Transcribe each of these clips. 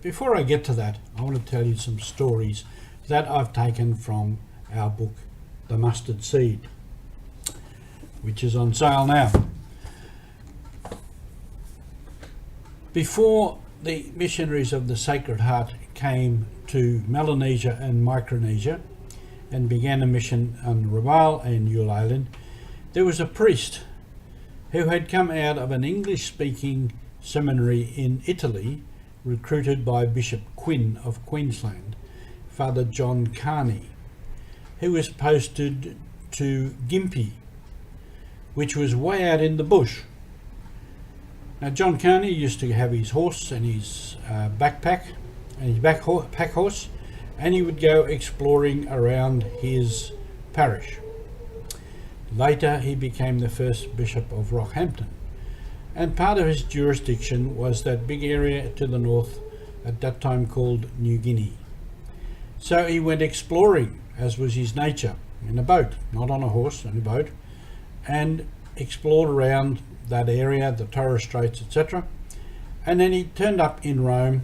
Before I get to that, I want to tell you some stories that I've taken from our book, The Mustard Seed, which is on sale now. Before the missionaries of the Sacred Heart came to Melanesia and Micronesia and began a mission on Rabaul and Yule Island, there was a priest who had come out of an English-speaking seminary in Italy, recruited by Bishop Quinn of Queensland, Father John Carney, who was posted to Gympie, which was way out in the bush. Now, John Carney used to have his horse and his backpack and his pack horse, and he would go exploring around his parish. Later, he became the first bishop of Rockhampton, and part of his jurisdiction was that big area to the north, at that time called New Guinea. So he went exploring, as was his nature, in a boat, not on a horse, in a boat, and explored around that area, the Torres Straits, etc. And then he turned up in Rome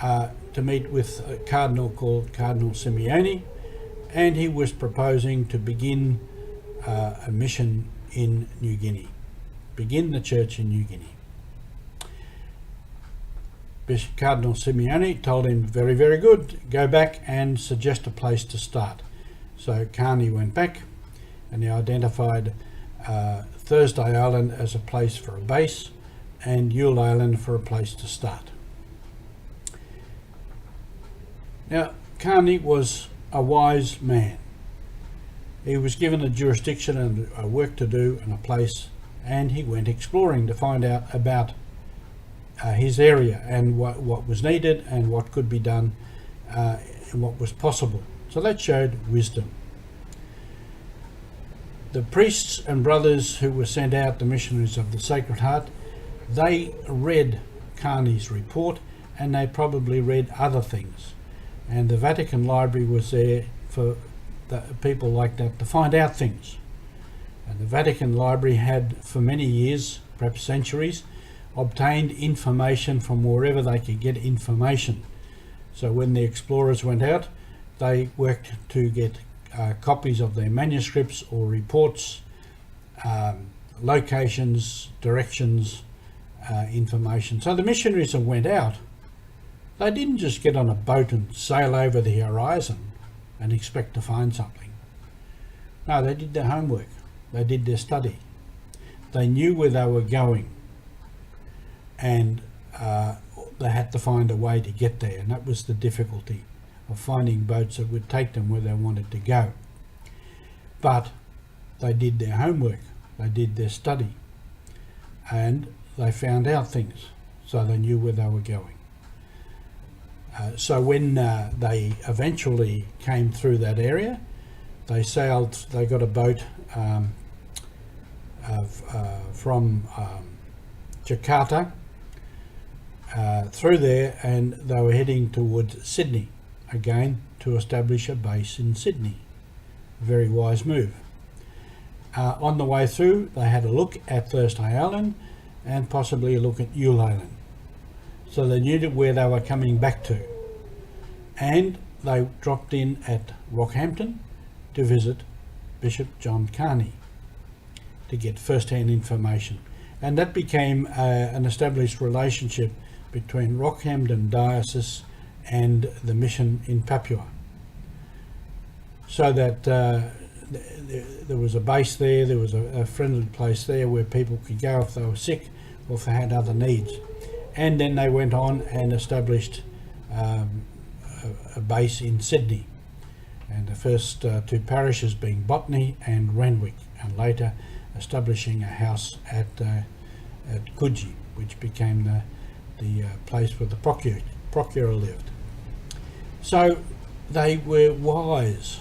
to meet with a cardinal called Cardinal Simeoni, and he was proposing to begin a mission in New Guinea. Begin the church in New Guinea. Bishop Cardinal Simeoni told him, very, very good, go back and suggest a place to start. So Carney went back and he identified Thursday Island as a place for a base and Yule Island for a place to start. Now, Carney was a wise man. He was given a jurisdiction and a work to do and a place, and he went exploring to find out about his area and what was needed and what could be done and what was possible. So that showed wisdom. The priests and brothers who were sent out, the missionaries of the Sacred Heart, they read Carney's report, and they probably read other things. And the Vatican Library was there for people like that to find out things. And the Vatican Library had, for many years, perhaps centuries, obtained information from wherever they could get information. So when the explorers went out, they worked to get copies of their manuscripts or reports, locations, directions, information. So the missionaries that went out, they didn't just get on a boat and sail over the horizon and expect to find something. No, they did their homework. They did their study. They knew where they were going, and they had to find a way to get there, and that was the difficulty of finding boats that would take them where they wanted to go. But they did their homework, they did their study, and they found out things, so they knew where they were going. So when they eventually came through that area, they got a boat from Jakarta through there, and they were heading towards Sydney again to establish a base in Sydney. A very wise move. On the way through, they had a look at Thursday Island and possibly a look at Yule Island. So they knew where they were coming back to. And they dropped in at Rockhampton to visit Bishop John Carney to get first-hand information. And that became an established relationship between Rockhampton Diocese and the mission in Papua. So that there was a base there was a friendly place there where people could go if they were sick or if they had other needs. And then they went on and established a base in Sydney, and the first two parishes being Botany and Renwick, and later establishing a house at Coogee, which became the place where the procurator lived. So they were wise.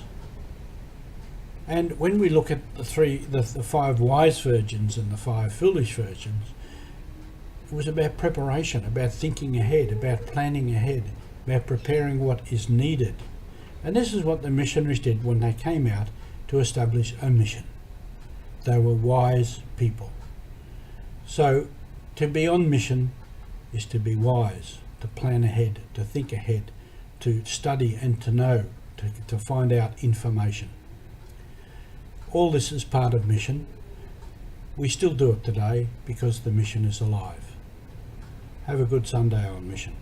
And when we look at the five wise virgins and the five foolish virgins, it was about preparation, about thinking ahead, about planning ahead, about preparing what is needed. And this is what the missionaries did when they came out to establish a mission. They were wise people. So to be on mission is to be wise, to plan ahead, to think ahead, to study and to know, to find out information. All this is part of mission. We still do it today because the mission is alive. Have a good Sunday on Mission.